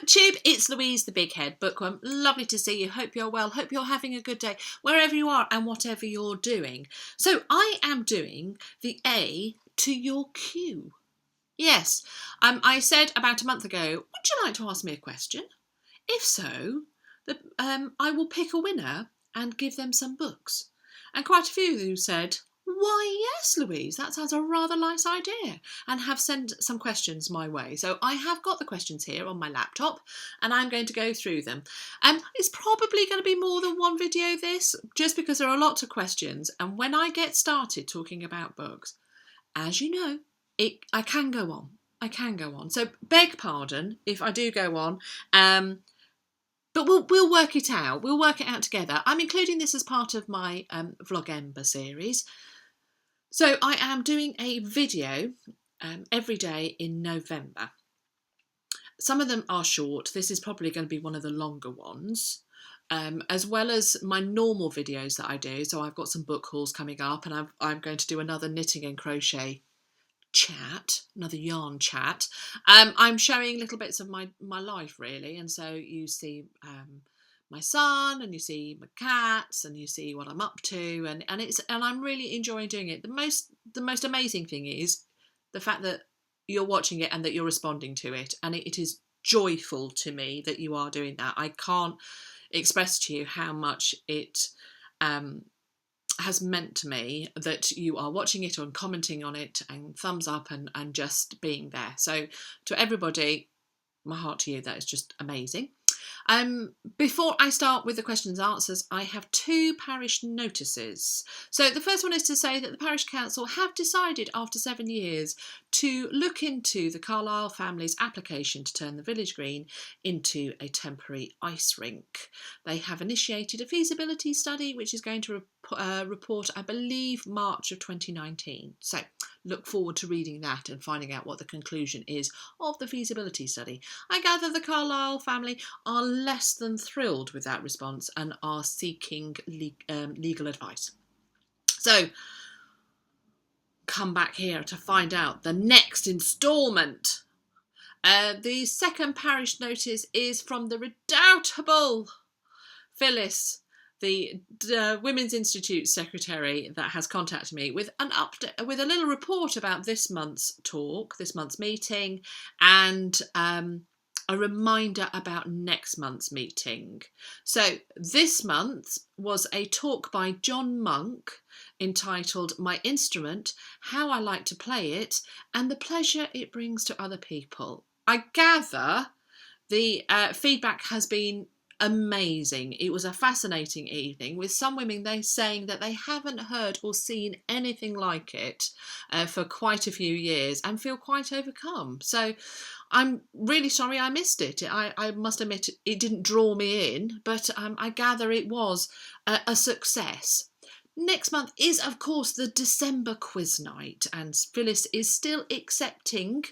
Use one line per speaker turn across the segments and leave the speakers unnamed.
Booktube, it's Louise, the big head bookworm. Lovely to see you. Hope you're well. Hope you're having a good day wherever you are and whatever you're doing. So I am doing the A to your Q. Yes, I said about a month ago, would you like to ask me a question? If so, I will pick a winner and give them some books. And quite a few of you said, why, yes, Louise, that sounds a rather nice idea, and have sent some questions my way. So I have got the questions here on my laptop, and I'm going to go through them. It's probably going to be more than one video, this, just because there are lots of questions. And when I get started talking about books, as you know, I can go on. I can go on. So beg pardon if I do go on. But we'll work it out. We'll work it out together. I'm including this as part of my Vlogember series. So I am doing a video every day in November. Some of them are short. This is probably going to be one of the longer ones, as well as my normal videos that I do. So I've got some book hauls coming up, and I'm going to do another knitting and crochet chat, another yarn chat. I'm showing little bits of my life, really, and so you see my son, and you see my cats, and you see what I'm up to, and I'm really enjoying doing it. The most amazing thing is the fact that you're watching it and that you're responding to it, and it is joyful to me that you are doing that. I can't express to you how much it has meant to me that you are watching it and commenting on it and thumbs up and just being there. So to everybody, my heart to you, that is just amazing. Before I start with the questions and answers, I have 2 parish notices. So the first one is to say that the Parish Council have decided after 7 years to look into the Carlisle family's application to turn the village green into a temporary ice rink. They have initiated a feasibility study which is going to report, I believe, March of 2019. So look forward to reading that and finding out what the conclusion is of the feasibility study. I gather the Carlisle family are less than thrilled with that response and are seeking legal advice. So come back here to find out the next instalment. The second parish notice is from the redoubtable Phyllis, the Women's Institute secretary, that has contacted me with an update, with a little report about this month's talk, this month's meeting, and a reminder about next month's meeting. So this month was a talk by John Monk entitled My Instrument, How I Like to Play It, and the Pleasure It Brings to Other People. I gather the feedback has been amazing. It was a fascinating evening with some women saying that they haven't heard or seen anything like it for quite a few years and feel quite overcome. So I'm really sorry I missed it. I must admit it didn't draw me in, but I gather it was a success. Next month is, of course, the December quiz night, and Phyllis is still accepting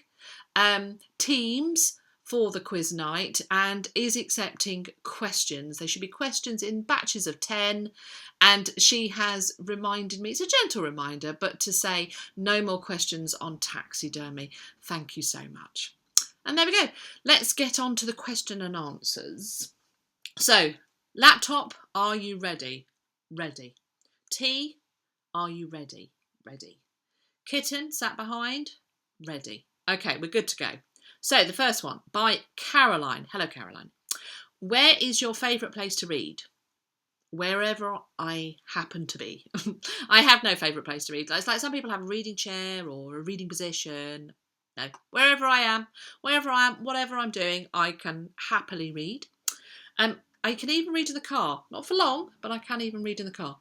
teams for the quiz night and is accepting questions. There should be questions in batches of 10, and she has reminded me, it's a gentle reminder, but to say no more questions on taxidermy. Thank you so much. And there we go. Let's get on to the question and answers. So, laptop, are you ready? Ready. Tea, are you ready? Ready. Kitten, sat behind? Ready. Okay, we're good to go. So, the first one, by Caroline. Hello, Caroline. Where is your favourite place to read? Wherever I happen to be. I have no favourite place to read. It's like some people have a reading chair or a reading position. No, wherever I am, whatever I'm doing, I can happily read. I can even read in the car. Not for long, but I can even read in the car.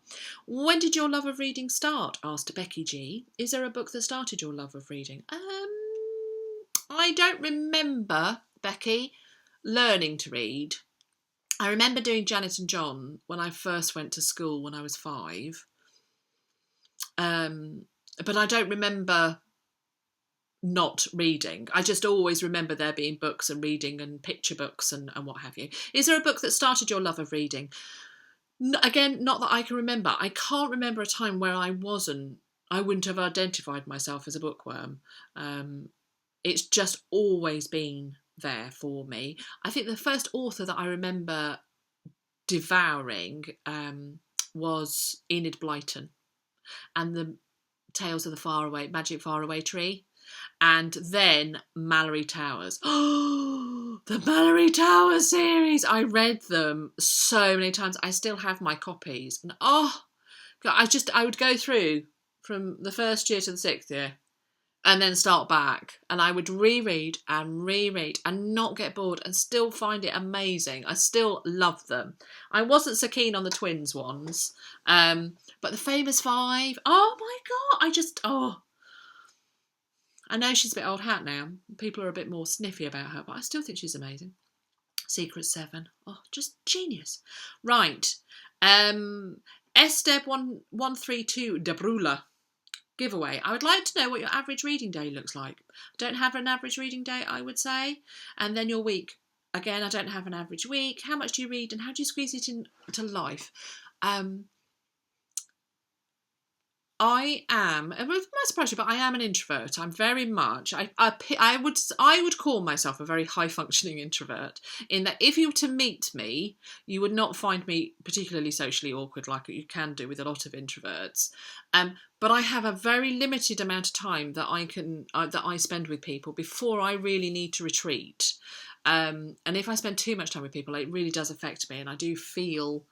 When did your love of reading start? Asked Becky G. Is there a book that started your love of reading? I don't remember, Becky, learning to read. I remember doing Janet and John when I first went to school when I was 5. But I don't remember not reading. I just always remember there being books and reading and picture books and what have you. Is there a book that started your love of reading? Again, not that I can remember. I can't remember a time where I wouldn't have identified myself as a bookworm. It's just always been there for me. I think the first author that I remember devouring was Enid Blyton and the Tales of the Magic Faraway Tree, and then Mallory Towers. Oh, the Mallory Towers series! I read them so many times. I still have my copies, and oh, God, I would go through from the first year to the 6th year, and then start back, and I would reread and not get bored and still find it amazing. I still love them. I wasn't so keen on the twins ones, but the Famous Five, oh my God, I know she's a bit old hat now. People are a bit more sniffy about her, but I still think she's amazing. Secret Seven, oh, just genius. Right, Esteb132 Debrula. Giveaway. I would like to know what your average reading day looks like. I don't have an average reading day, I would say. And then your week. Again, I don't have an average week. How much do you read and how do you squeeze it into life? I am, it might surprise you, but I am an introvert. I'm very much, I would call myself a very high functioning introvert, in that if you were to meet me, you would not find me particularly socially awkward like you can do with a lot of introverts. But I have a very limited amount of time that I spend with people before I really need to retreat. And if I spend too much time with people, it really does affect me, and I do feel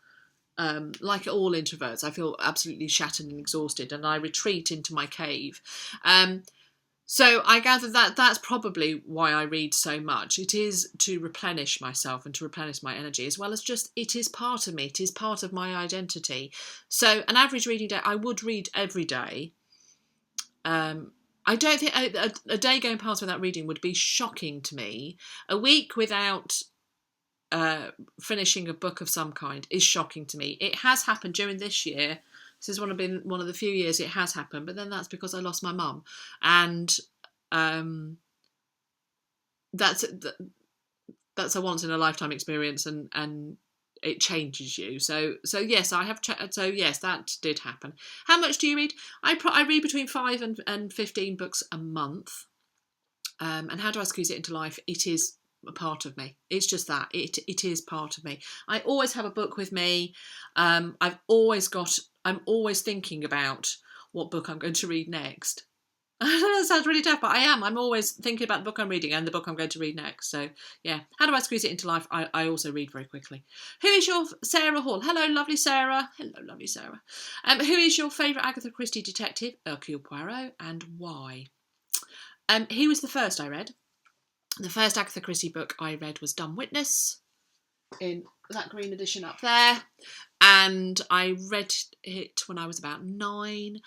like all introverts, I feel absolutely shattered and exhausted, and I retreat into my cave. So I gather that that's probably why I read so much. It is to replenish myself and to replenish my energy, as well as just it is part of me. It is part of my identity. So an average reading day, I would read every day. I don't think a day going past without reading would be shocking to me. A week without finishing a book of some kind is shocking to me. It has happened during this year. This has one of the few years it has happened, but then that's because I lost my mum, and that's a once in a lifetime experience, and it changes you. So yes, I have. So yes, that did happen. How much do you read? I read between 5 and 15 books a month. And how do I squeeze it into life? It is a part of me. It's just that it is part of me. I always have a book with me. I'm always thinking about what book I'm going to read next. I know that sounds really tough, but I'm always thinking about the book I'm reading and the book I'm going to read next. So yeah, how do I squeeze it into life? I also read very quickly. Who is your Sarah Hall? Hello, lovely Sarah. Hello, lovely Sarah. Who is your favourite Agatha Christie detective? Hercule Poirot, and why? He was the first I read. The first Agatha Christie book I read was Dumb Witness, in that green edition up there, and I read it when I was about 9,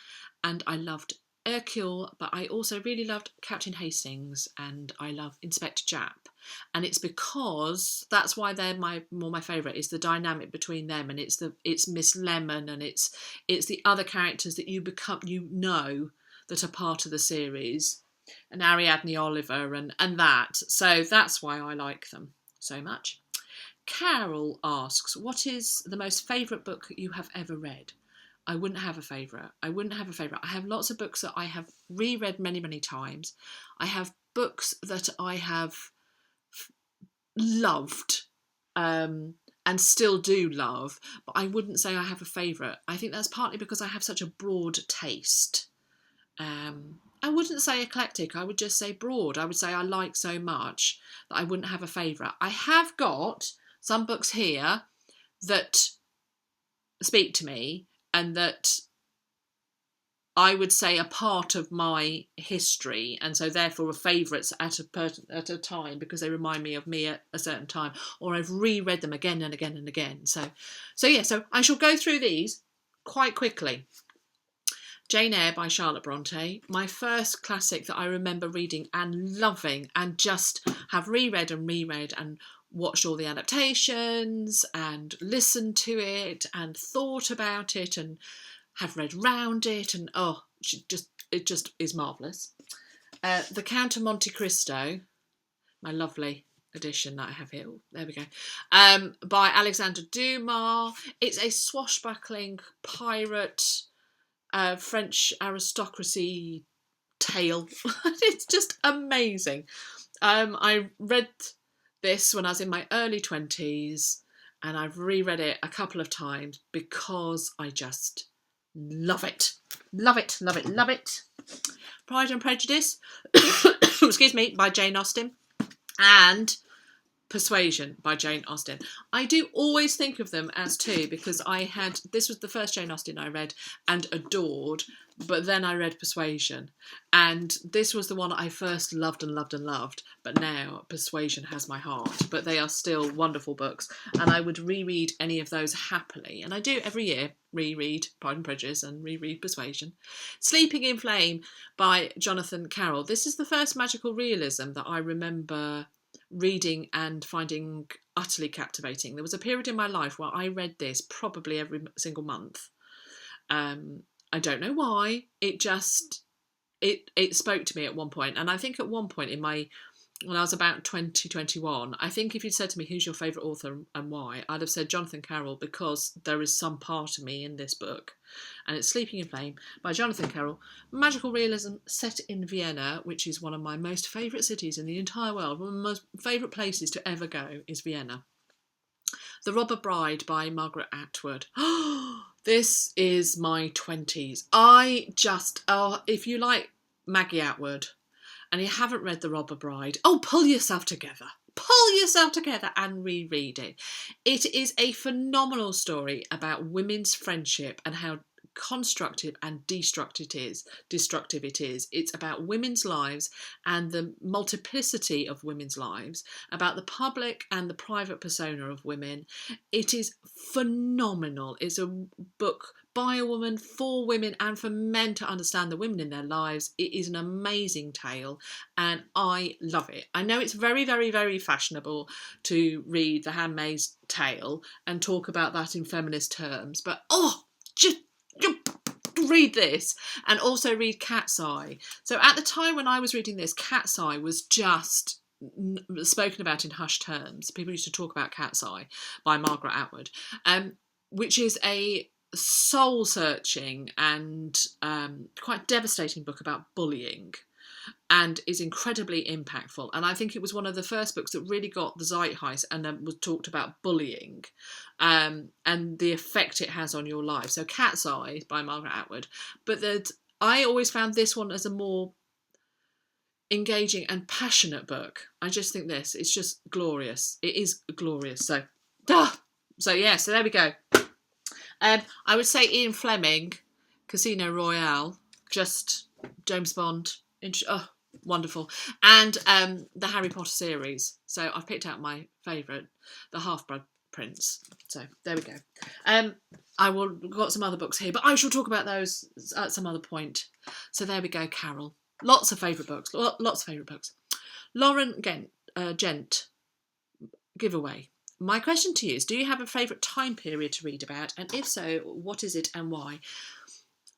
and I loved Hercule, but I also really loved Captain Hastings, and I love Inspector Japp, and it's because that's why they're my favourite, is the dynamic between them, and it's Miss Lemon, and it's the other characters that you know that are part of the series, and Ariadne Oliver and that. So that's why I like them so much. Carol asks, what is the most favourite book you have ever read? I wouldn't have a favourite. I have lots of books that I have reread many, many times. I have books that I have loved and still do love, but I wouldn't say I have a favourite. I think that's partly because I have such a broad taste. I wouldn't say eclectic, I would just say broad. I would say I like so much that I wouldn't have a favourite. I have got some books here that speak to me and that I would say are part of my history, and so therefore are favourites at a time because they remind me of me at a certain time, or I've reread them again and again and again. So I shall go through these quite quickly. Jane Eyre by Charlotte Bronte, my first classic that I remember reading and loving, and just have reread and watched all the adaptations and listened to it and thought about it and have read round it, and it just is marvellous. The Count of Monte Cristo, my lovely edition that I have here. There we go. By Alexandre Dumas. It's a swashbuckling pirate French aristocracy tale. It's just amazing. I read this when I was in my early 20s, and I've reread it a couple of times because I just love it. Love it, love it, love it. Pride and Prejudice, excuse me, by Jane Austen, and Persuasion by Jane Austen. I do always think of them as two because this was the first Jane Austen I read and adored, but then I read Persuasion, and this was the one I first loved and loved and loved, but now Persuasion has my heart. But they are still wonderful books, and I would reread any of those happily, and I do every year reread Pride and Prejudice and reread Persuasion. Sleeping in Flame by Jonathan Carroll. This is the first magical realism that I remember reading and finding utterly captivating. There was a period in my life where I read this probably every single month. I don't know why. It spoke to me at one point, and I think at one point when I was about 2021, I think if you'd said to me, who's your favourite author and why, I'd have said Jonathan Carroll, because there is some part of me in this book. And it's Sleeping in Flame by Jonathan Carroll. Magical realism set in Vienna, which is one of my most favourite cities in the entire world. One of my most favourite places to ever go is Vienna. The Robber Bride by Margaret Atwood. This is my 20s. If you like Maggie Atwood, and you haven't read The Robber Bride, pull yourself together. Pull yourself together and reread it. It is a phenomenal story about women's friendship and how constructive and destructive it is. It's about women's lives and the multiplicity of women's lives, about the public and the private persona of women. It is phenomenal. It's a book by a woman, for women, and for men to understand the women in their lives. It is an amazing tale, and I love it. I know it's very, very, very fashionable to read The Handmaid's Tale and talk about that in feminist terms, but just read this, and also read Cat's Eye. So at the time when I was reading this, Cat's Eye was just spoken about in hushed terms. People used to talk about Cat's Eye by Margaret Atwood, which is a soul-searching and quite devastating book about bullying, and is incredibly impactful. And I think it was one of the first books that really got the zeitgeist and was talked about bullying and the effect it has on your life. So Cat's Eye by Margaret Atwood. But I always found this one as a more engaging and passionate book. I just think it's just glorious. It is glorious. So there we go. I would say Ian Fleming, Casino Royale, just James Bond. Wonderful. And the Harry Potter series. So I've picked out my favourite, The Half-Blood Prince. So there we go. Got some other books here, but I shall talk about those at some other point. So there we go, Carol. Lots of favourite books. Lots of favourite books. Lauren Gent, giveaway. My question to you is, do you have a favourite time period to read about? And if so, what is it and why?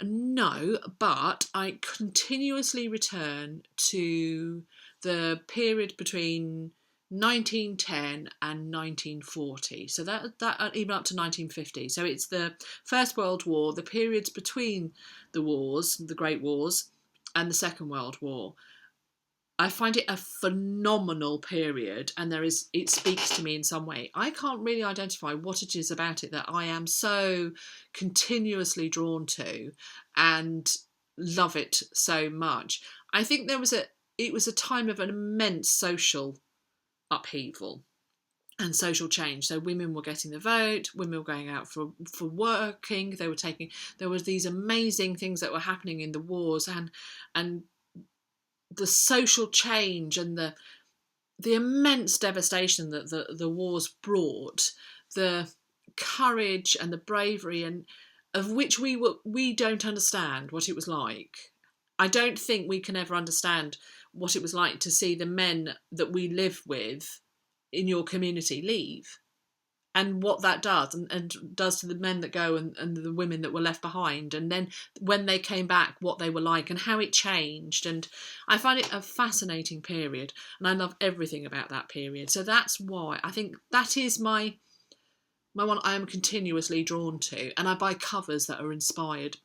No, but I continuously return to the period between 1910 and 1940. So that even up to 1950. So it's the First World War, the periods between the wars, the Great Wars, and the Second World War. I find it a phenomenal period, and it speaks to me in some way. I can't really identify what it is about it that I am so continuously drawn to and love it so much. I think it was a time of an immense social upheaval and social change. So women were getting the vote, women were going out for working, there was these amazing things that were happening in the wars, and the social change and the immense devastation that the wars brought, the courage and the bravery, and of which we don't understand what it was like. I don't think we can ever understand what it was like to see the men that we live with in your community leave, and what that does and does to the men that go and the women that were left behind, and then when they came back, what they were like and how it changed. And I find it a fascinating period, and I love everything about that period. So that's why I think that is my one I am continuously drawn to, and I buy covers that are inspired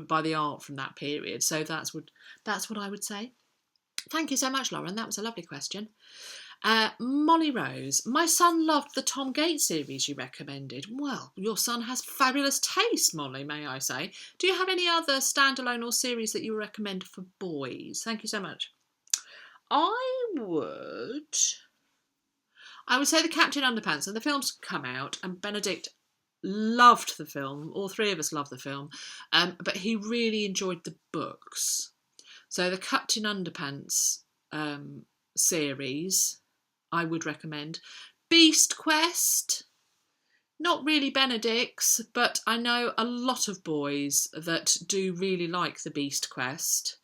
by the art from that period. So that's what I would say. Thank you so much, Lauren. That was a lovely question. Molly Rose, my son loved the Tom Gates series you recommended. Well, your son has fabulous taste, Molly, may I say. Do you have any other standalone or series that you recommend for boys? Thank you so much. I would say the Captain Underpants, and the film's come out, and Benedict loved the film. All three of us loved the film, but he really enjoyed the books. So the Captain Underpants series, I would recommend. Beast Quest, not really Benedict's, but I know a lot of boys that do really like the Beast Quest.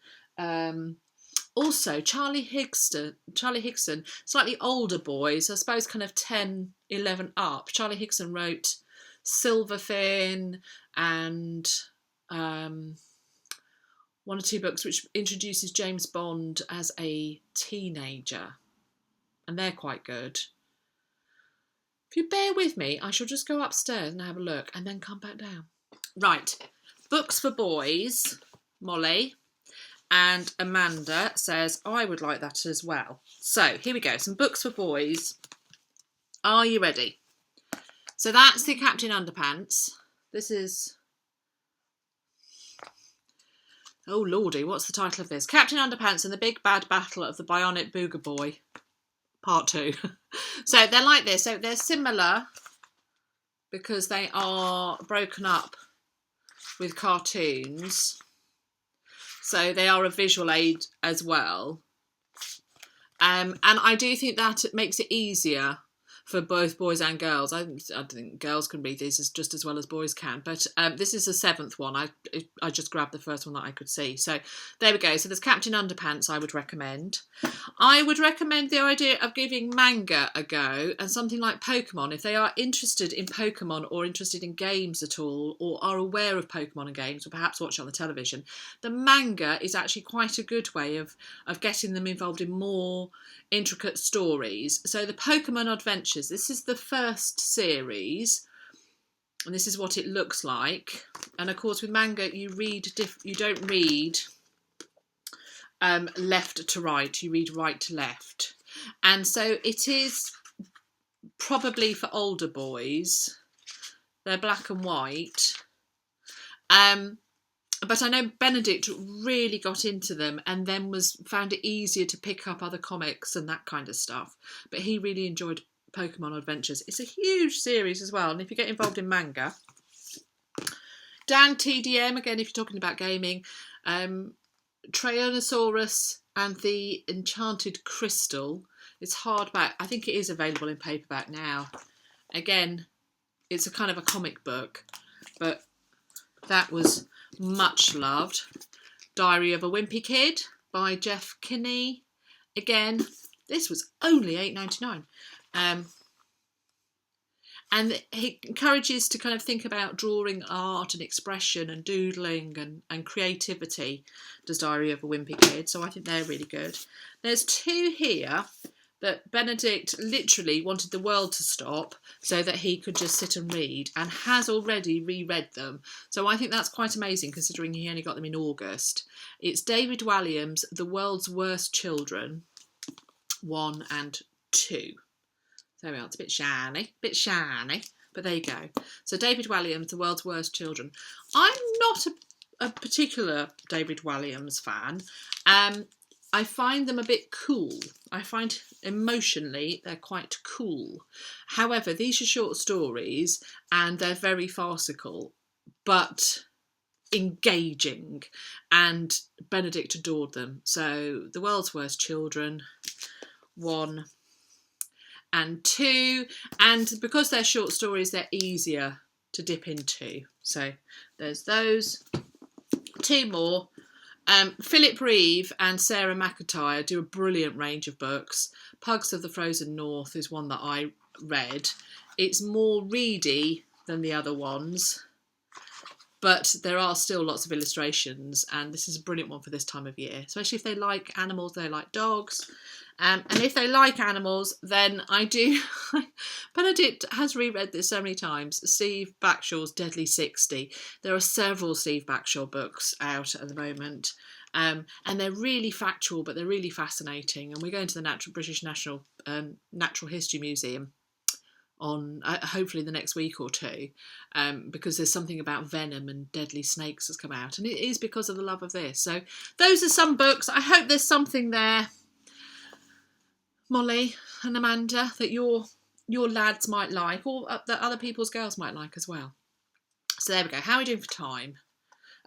Also, Charlie Higson, slightly older boys, I suppose kind of 10, 11 up. Charlie Higson wrote Silverfin and one or two books which introduces James Bond as a teenager. And they're quite good. If you bear with me, I shall just go upstairs and have a look and then come back down. Right, books for boys, Molly. And Amanda says, I would like that as well. So here we go, some books for boys. Are you ready? So that's the Captain Underpants. This is... Oh lordy, what's the title of this? Captain Underpants and the Big Bad Battle of the Bionic Booger Boy, Part 2. So they're like this. So they're similar because they are broken up with cartoons. So they are a visual aid as well. And I do think that it makes it easier for both boys and girls. I think girls can read these just as well as boys can. But this is the 7th one. I just grabbed the first one that I could see. So there we go. So there's Captain Underpants I would recommend. I would recommend the idea of giving manga a go and something like Pokemon. If they are interested in Pokemon or interested in games at all or are aware of Pokemon and games or perhaps watch it on the television, the manga is actually quite a good way of getting them involved in more intricate stories. So the Pokemon Adventures, this is the first series and this is what it looks like. And of course with manga you don't read left to right, you read right to left. And so it is probably for older boys. They're black and white. But I know Benedict really got into them and then found it easier to pick up other comics and that kind of stuff. But he really enjoyed Pokemon Adventures. It's a huge series as well. And if you get involved in manga, Dan TDM, again, if you're talking about gaming, Tyrannosaurus and the Enchanted Crystal. It's hardback. I think it is available in paperback now. Again, it's a kind of a comic book, but that was much loved. Diary of a Wimpy Kid by Jeff Kinney. Again, this was only $8.99. And he encourages to kind of think about drawing art and expression and doodling and creativity, does Diary of a Wimpy Kid. So I think they're really good. There's two here that Benedict literally wanted the world to stop so that he could just sit and read, and has already reread them. So I think that's quite amazing considering he only got them in August. It's David Walliams' The World's Worst Children, 1 and 2. There we are, it's a bit shiny, but there you go. So David Walliams, The World's Worst Children. I'm not a particular David Walliams fan. I find them a bit cool. I find emotionally they're quite cool. However, these are short stories and they're very farcical, but engaging. And Benedict adored them. So The World's Worst Children, 1 and 2. And because they're short stories, they're easier to dip into. So there's those. 2 more. Philip Reeve and Sarah McIntyre do a brilliant range of books. Pugs of the Frozen North is one that I read. It's more reedy than the other ones, but there are still lots of illustrations, and this is a brilliant one for this time of year, especially if they like animals, they like dogs. And if they like animals, then I do... Benedict has reread this so many times. Steve Backshaw's Deadly 60. There are several Steve Backshaw books out at the moment. And they're really factual, but they're really fascinating. And we're going to the British National Natural History Museum on hopefully the next week or two, because there's something about venom and deadly snakes has come out, and it is because of the love of this. So those are some books. I hope there's something there, Molly and Amanda, that your lads might like, or that other people's girls might like as well. So there we go. How are we doing for time?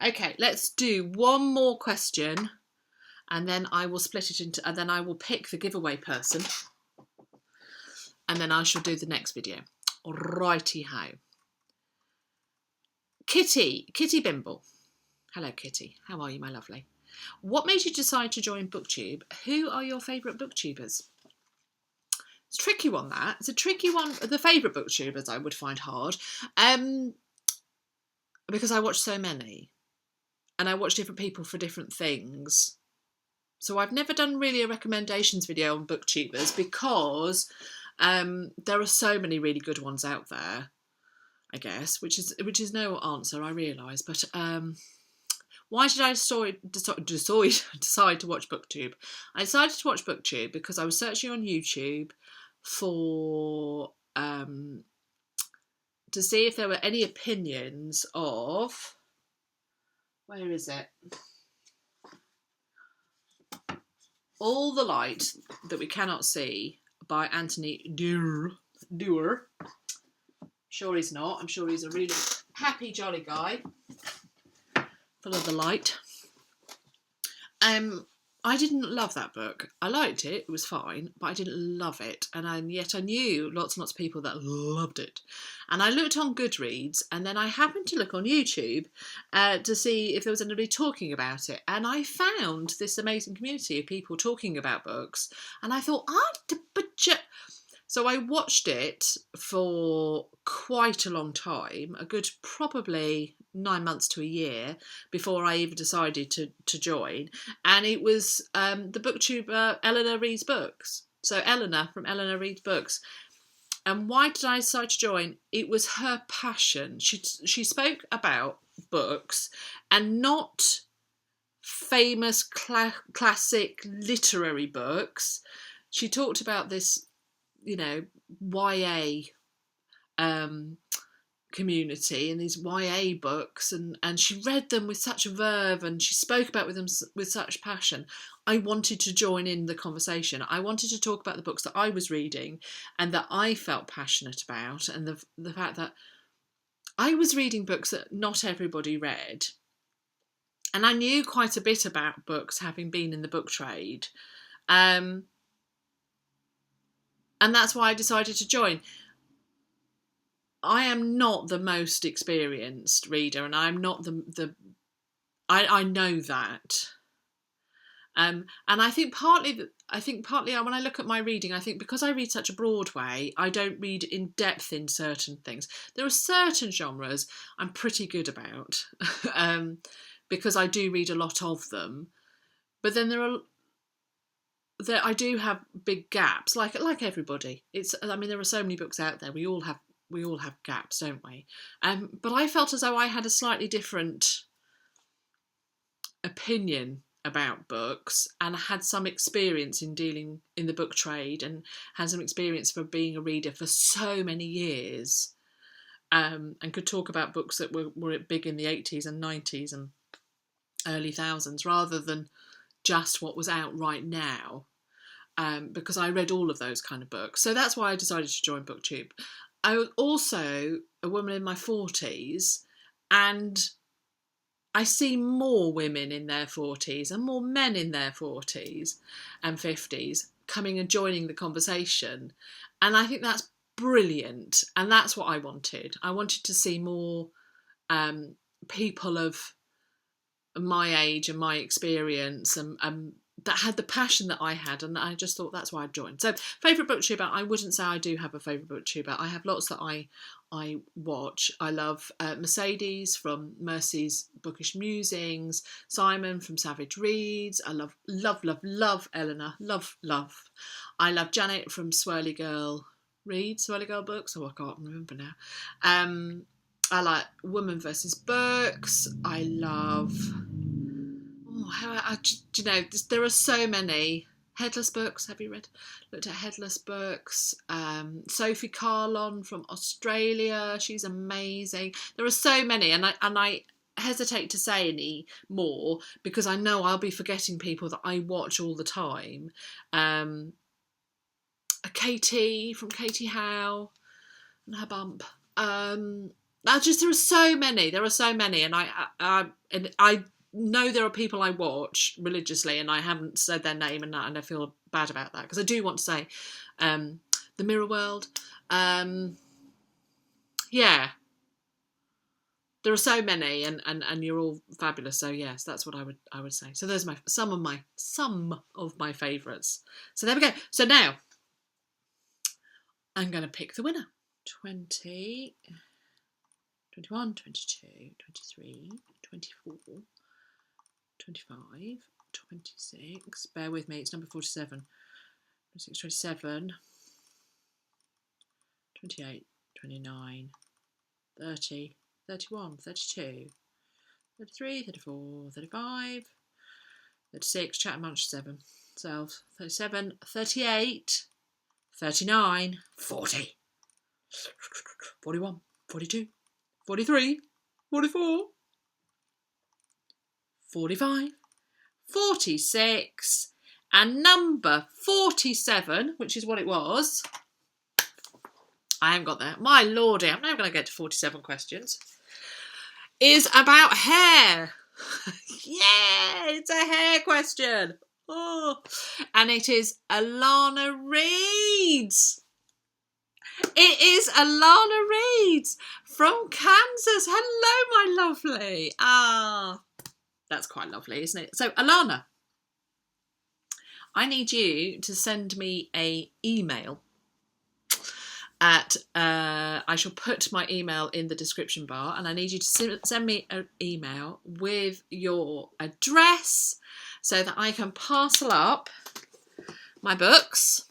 Okay, let's do one more question, and then I will split it into, and then I will pick the giveaway person, and then I shall do the next video. Righty-ho. Kitty Bimble. Hello, Kitty. How are you, my lovely? What made you decide to join Booktube? Who are your favourite Booktubers? It's a tricky one, that. It's a tricky one. The favourite Booktubers I would find hard, because I watch so many, and I watch different people for different things. So I've never done really a recommendations video on Booktubers, because there are so many really good ones out there, I guess, which is no answer, I realise. But why did I decide to watch Booktube? I decided to watch Booktube because I was searching on YouTube for to see if there were any opinions of, where is it? All the Light That We Cannot See by Anthony Doerr. Sure he's not. I'm sure he's a really happy, jolly guy, full of the light. I didn't love that book. I liked it. It was fine, but I didn't love it. And yet I knew lots and lots of people that loved it. And I looked on Goodreads, and then I happened to look on YouTube to see if there was anybody talking about it. And I found this amazing community of people talking about books. And I thought, so I watched it for quite a long time, a good probably 9 months to a year before I even decided to join. And it was the booktuber Eleanor Reads Books. So Eleanor from Eleanor Reads Books. And why did I decide to join? It was her passion. She spoke about books, and not famous classic literary books. She talked about this, YA community and these YA books, and she read them with such verve, and she spoke about them with such passion. I wanted to join in the conversation. I wanted to talk about the books that I was reading and that I felt passionate about, and the fact that I was reading books that not everybody read. And I knew quite a bit about books, having been in the book trade. And that's why I decided to join. I am not the most experienced reader, and I'm not I know that. And I think partly when I look at my reading, I think because I read such a broad way, I don't read in depth in certain things. There are certain genres I'm pretty good about, because I do read a lot of them. But then I do have big gaps, like everybody. There are so many books out there. We all have gaps, don't we? But I felt as though I had a slightly different opinion about books, and I had some experience in dealing in the book trade, and had some experience for being a reader for so many years, and could talk about books that were big in the 80s and 90s and early thousands, rather than just what was out right now, because I read all of those kind of books. So that's why I decided to join Booktube. I was also a woman in my 40s, and I see more women in their 40s and more men in their 40s and 50s coming and joining the conversation. And I think that's brilliant. And that's what I wanted. I wanted to see more people of my age and my experience, and that had the passion that I had, and I just thought that's why I joined. So, favourite booktuber, I wouldn't say I do have a favourite booktuber. I have lots that I watch. I love Mercedes from Mercy's Bookish Musings, Simon from Savage Reads. I love Eleanor. Love. I love Janet from Swirly Girl Books. Oh, I can't remember now. I like Woman versus Books. I love... you know, there are so many. Headless Books, have you looked at Headless Books? Sophie Carlon from Australia, she's amazing. There are so many, and I hesitate to say any more because I know I'll be forgetting people that I watch all the time. Katie from Katie Howe and her bump. There are so many, and I know there are people I watch religiously and I haven't said their name, and I feel bad about that because I do want to say The Mirror World. Yeah, there are so many, and you're all fabulous. So yes, that's what I would say. So there's some of my favourites. So there we go. So now I'm going to pick the winner. 20, 21, 22, 23, 24, 25, 26. Bear with me, it's number 47. 26, 27, 28, 29, 30, 31, 32, 33, 34, 35, 36, chat amongst 7, selves, 37, 38, 39, 40, 41, 42, 43, 44, 45, 46, and number 47, which is what it was. I haven't got there. My lordy, I'm never going to get to 47 questions. Is about hair. Yeah, it's a hair question. Oh, and it is Alana Reeds. It is Alana Reeds from Kansas. Hello, my lovely. That's quite lovely, isn't it? So, Alana, I need you to send me an email at, I shall put my email in the description bar, and I need you to send me an email with your address so that I can parcel up my books.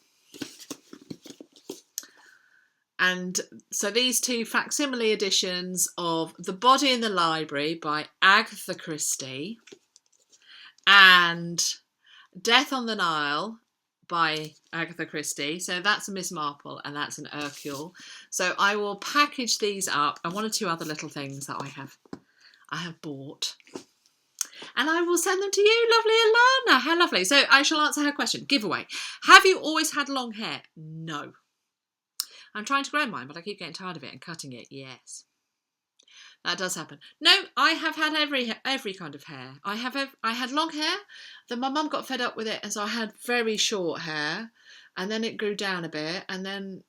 And so these two facsimile editions of The Body in the Library by Agatha Christie and Death on the Nile by Agatha Christie. So that's a Miss Marple and that's an Hercule. So I will package these up, and one or two other little things that I have bought. And I will send them to you, lovely Alana. How lovely. So I shall answer her question. Giveaway. Have you always had long hair? No. I'm trying to grow mine, but I keep getting tired of it and cutting it. Yes. That does happen. No, I have had every kind of hair. I had long hair. Then my mum got fed up with it, and so I had very short hair, and then it grew down a bit, and then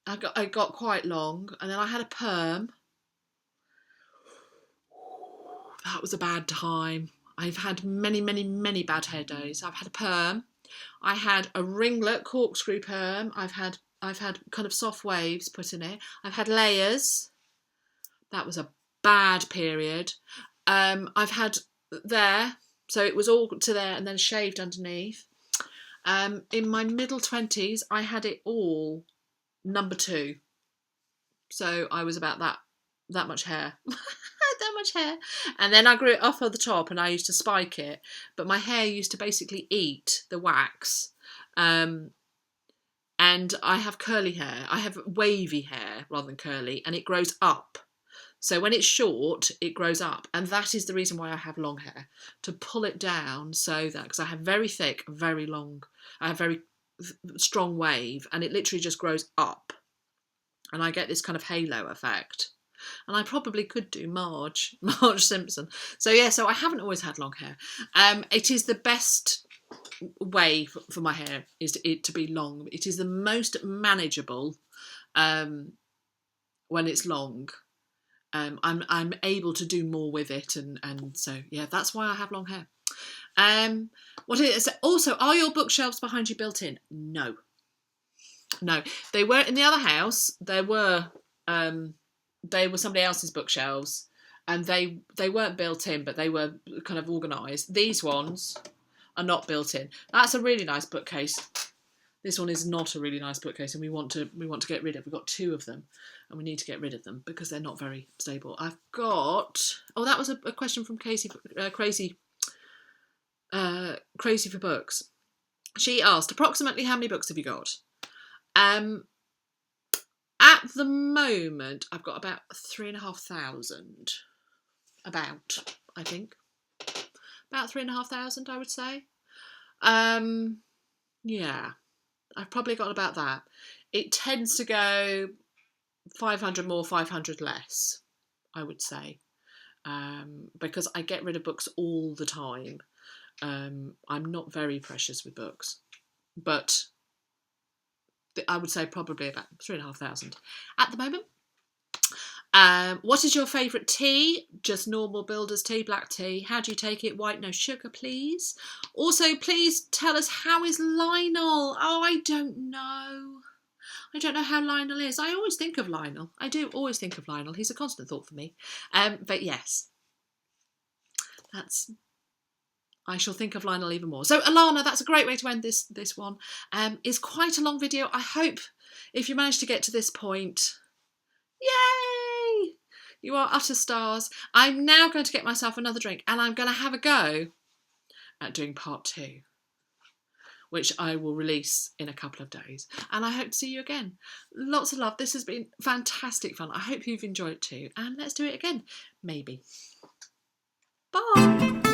I got quite long, and then I had a perm. That was a bad time. I've had many, many, many bad hair days. I've had a perm. I had a ringlet corkscrew perm. I've had kind of soft waves put in it. I've had layers. That was a bad period. I've had there, so it was all to there and then shaved underneath. In my middle 20s, I had it all number 2. So I was about that much hair. I had that much hair. And then I grew it off at the top and I used to spike it. But my hair used to basically eat the wax. And I have curly hair. I have wavy hair rather than curly, and it grows up. So when it's short, it grows up. And that is the reason why I have long hair, to pull it down so that, because I have very thick, very long, I have very strong wave, and it literally just grows up. And I get this kind of halo effect. And I probably could do Marge Simpson. So yeah, so I haven't always had long hair. It is the best way for my hair is it to be long. It is the most manageable when it's long. I'm able to do more with it, and so yeah, that's why I have long hair. What is it? Also, are your bookshelves behind you built in? No, they were in the other house. They were somebody else's bookshelves, and they weren't built in, but they were kind of organised. These ones are not built in. That's a really nice bookcase. This one is not a really nice bookcase, and we want to get rid of. We've got 2 of them, and we need to get rid of them because they're not very stable. I've got. Oh, that was a question from Crazy Crazy for Books. She asked, approximately how many books have you got? At the moment, I've got about 3,500. About, I think. About 3,500, I would say. Yeah, I've probably got about that. It tends to go 500 more, 500 less, I would say. Because I get rid of books all the time. I'm not very precious with books, but I would say probably about 3,500 at the moment. What is your favourite tea? Just normal builder's tea, black tea. How do you take it? White, no sugar, please. Also, please tell us, how is Lionel? Oh, I don't know. I don't know how Lionel is. I always think of Lionel. I do always think of Lionel. He's a constant thought for me. But yes, I shall think of Lionel even more. So Alana, that's a great way to end this one. It's quite a long video. I hope if you managed to get to this point, yay! You are utter stars. I'm now going to get myself another drink and I'm going to have a go at doing part 2, which I will release in a couple of days. And I hope to see you again. Lots of love. This has been fantastic fun. I hope you've enjoyed it too. And let's do it again. Maybe. Bye.